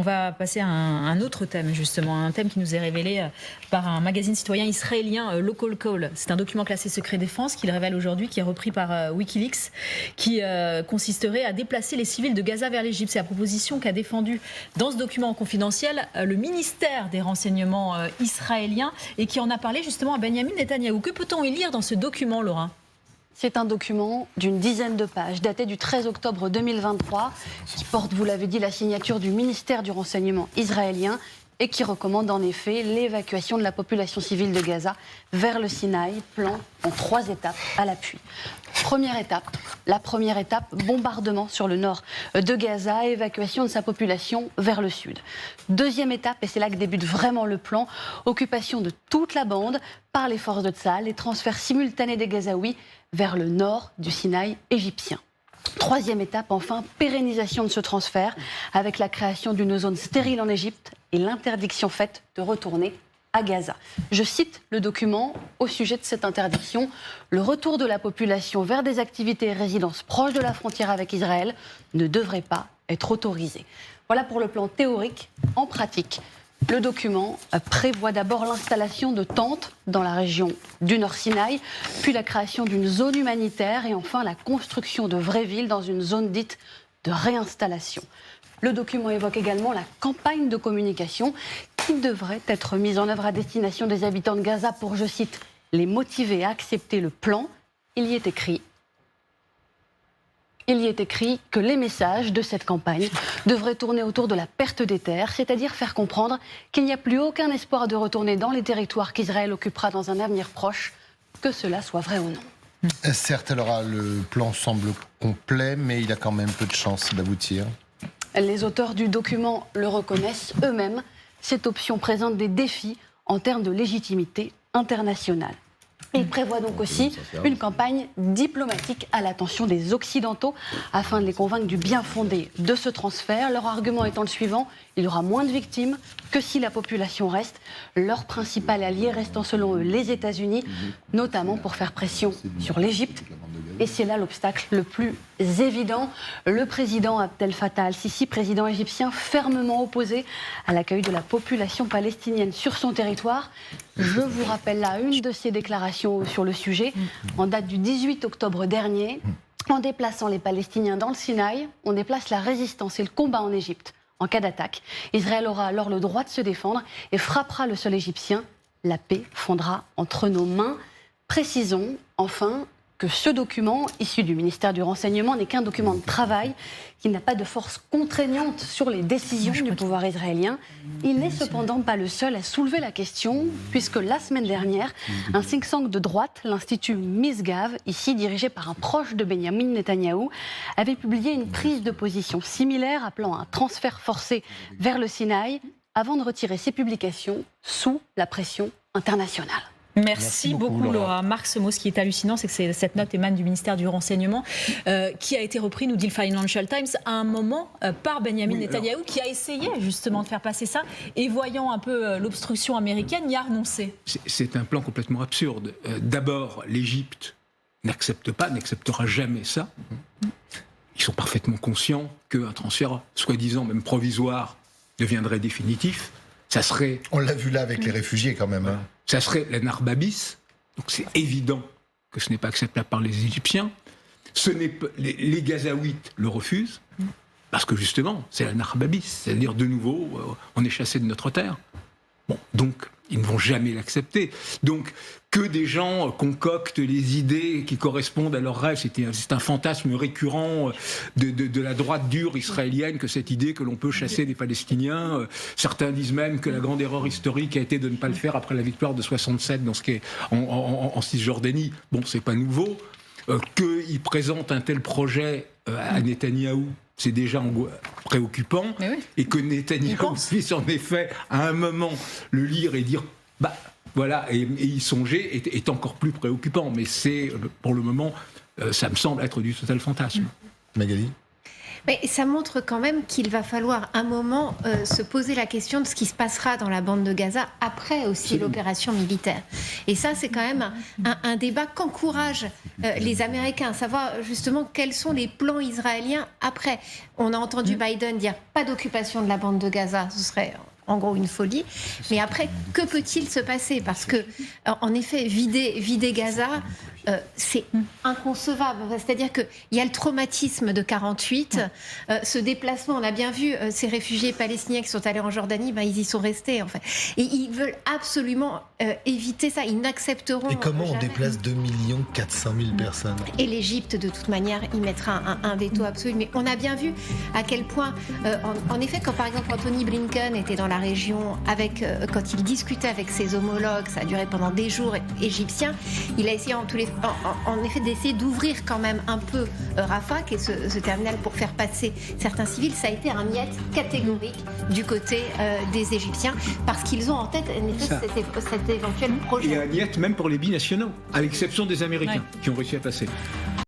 On va passer à un autre thème, justement, un thème qui nous est révélé par un magazine citoyen israélien, Local Call. C'est un document classé secret défense qu'il révèle aujourd'hui, qui est repris par Wikileaks, qui consisterait à déplacer les civils de Gaza vers l'Égypte. C'est la proposition qu'a défendue dans ce document confidentiel le ministère des Renseignements israélien et qui en a parlé justement à Benyamin Netanyahou. Que peut-on y lire dans ce document, Laura ? C'est un document d'une dizaine de pages, daté du 13 octobre 2023, qui porte, vous l'avez dit, la signature du ministère du Renseignement israélien et qui recommande en effet l'évacuation de la population civile de Gaza vers le Sinaï, plan en 3 étapes à l'appui. La première étape, bombardement sur le nord de Gaza, évacuation de sa population vers le sud. Deuxième étape, et c'est là que débute vraiment le plan, occupation de toute la bande par les forces de Tsahal et transfert simultané des Gazaouis vers le nord du Sinaï égyptien. Troisième étape, enfin, pérennisation de ce transfert avec la création d'une zone stérile en Égypte et l'interdiction faite de retourner à Gaza. Je cite le document au sujet de cette interdiction. Le retour de la population vers des activités et résidences proches de la frontière avec Israël ne devrait pas être autorisé. Voilà pour le plan théorique. En pratique, le document prévoit d'abord l'installation de tentes dans la région du Nord Sinaï, puis la création d'une zone humanitaire et enfin la construction de vraies villes dans une zone dite de réinstallation. Le document évoque également la campagne de communication qui devrait être mise en œuvre à destination des habitants de Gaza pour, je cite, les motiver à accepter le plan. Il y est écrit que les messages de cette campagne devraient tourner autour de la perte des terres, c'est-à-dire faire comprendre qu'il n'y a plus aucun espoir de retourner dans les territoires qu'Israël occupera dans un avenir proche, que cela soit vrai ou non. Certes, alors, le plan semble complet, mais il a quand même peu de chances d'aboutir. Les auteurs du document le reconnaissent eux-mêmes. Cette option présente des défis en termes de légitimité internationale. Il prévoit donc aussi une campagne diplomatique à l'attention des Occidentaux afin de les convaincre du bien fondé de ce transfert. Leur argument étant le suivant, il y aura moins de victimes que si la population reste. Leur principal allié restant selon eux les États-Unis, notamment pour faire pression sur l'Égypte. Et c'est là l'obstacle le plus évident. Le président Abdel Fattah al-Sisi, président égyptien, fermement opposé à l'accueil de la population palestinienne sur son territoire. Je vous rappelle là une de ses déclarations sur le sujet, en date du 18 octobre dernier. En déplaçant les Palestiniens dans le Sinaï, on déplace la résistance et le combat en Égypte. En cas d'attaque, Israël aura alors le droit de se défendre et frappera le sol égyptien. La paix fondra entre nos mains. Précisons, enfin, que ce document, issu du ministère du Renseignement, n'est qu'un document de travail qui n'a pas de force contraignante sur les décisions du pouvoir israélien. Il n'est cependant pas le seul à soulever la question, puisque la semaine dernière, un think tank de droite, l'Institut Misgav, ici dirigé par un proche de Benyamin Netanyahou, avait publié une prise de position similaire appelant à un transfert forcé vers le Sinaï, avant de retirer ses publications sous la pression internationale. Merci beaucoup Laura. Marc, ce mot, ce qui est hallucinant, c'est que cette note émane du ministère du Renseignement qui a été repris, nous dit le Financial Times, à un moment par Benyamin Netanyahou qui a essayé justement de faire passer ça et voyant un peu l'obstruction américaine, y a renoncé. C'est un plan complètement absurde. D'abord, l'Égypte n'acceptera jamais ça. Ils sont parfaitement conscients qu'un transfert, soi-disant même provisoire, deviendrait définitif. Ça serait... On l'a vu là avec les réfugiés quand même. Hein. Ça serait la Narbabis, donc c'est évident que ce n'est pas acceptable par les Égyptiens. Les Gazaouites le refusent, parce que justement, c'est la Narbabis, c'est-à-dire de nouveau, on est chassé de notre terre. Bon, donc, ils ne vont jamais l'accepter. Donc, que des gens concoctent les idées qui correspondent à leurs rêves, c'est un fantasme récurrent de la droite dure israélienne, que cette idée que l'on peut chasser les Palestiniens. Certains disent même que la grande erreur historique a été de ne pas le faire après la victoire de 67 dans ce qui est en Cisjordanie. Bon, c'est pas nouveau. Qu'ils présentent un tel projet à Netanyahou, c'est déjà préoccupant. Oui. Et que Netanyahou puisse en effet, à un moment, le lire et dire bah voilà, et y songer est encore plus préoccupant. Mais c'est, pour le moment, ça me semble être du total fantasme. Magali ? Mais ça montre quand même qu'il va falloir un moment se poser la question de ce qui se passera dans la bande de Gaza après aussi l'opération militaire. Et ça, c'est quand même un débat qu'encouragent les Américains, savoir justement quels sont les plans israéliens après. On a entendu Biden dire pas d'occupation de la bande de Gaza, ce serait en gros une folie. Mais après, que peut-il se passer? Parce que, en effet, vider Gaza, c'est inconcevable. C'est-à-dire qu'il y a le traumatisme de 48, ce déplacement, on a bien vu ces réfugiés palestiniens qui sont allés en Jordanie, ils y sont restés en fait. Et ils veulent absolument éviter ça, ils n'accepteront Et comment on jamais. déplace 2 400 000 personnes? Et l'Égypte, de toute manière, y mettra un veto absolu. Mais on a bien vu à quel point, en effet, quand par exemple Anthony Blinken était dans la région, quand il discutait avec ses homologues, ça a duré pendant des jours, égyptiens, il a essayé en effet d'essayer d'ouvrir quand même un peu Rafah, qui est ce terminal, pour faire passer certains civils. Ça a été un niet catégorique du côté des Égyptiens, parce qu'ils ont en tête en effet, cet éventuel projet. Et un niet même pour les binationaux, à l'exception des Américains qui ont réussi à passer.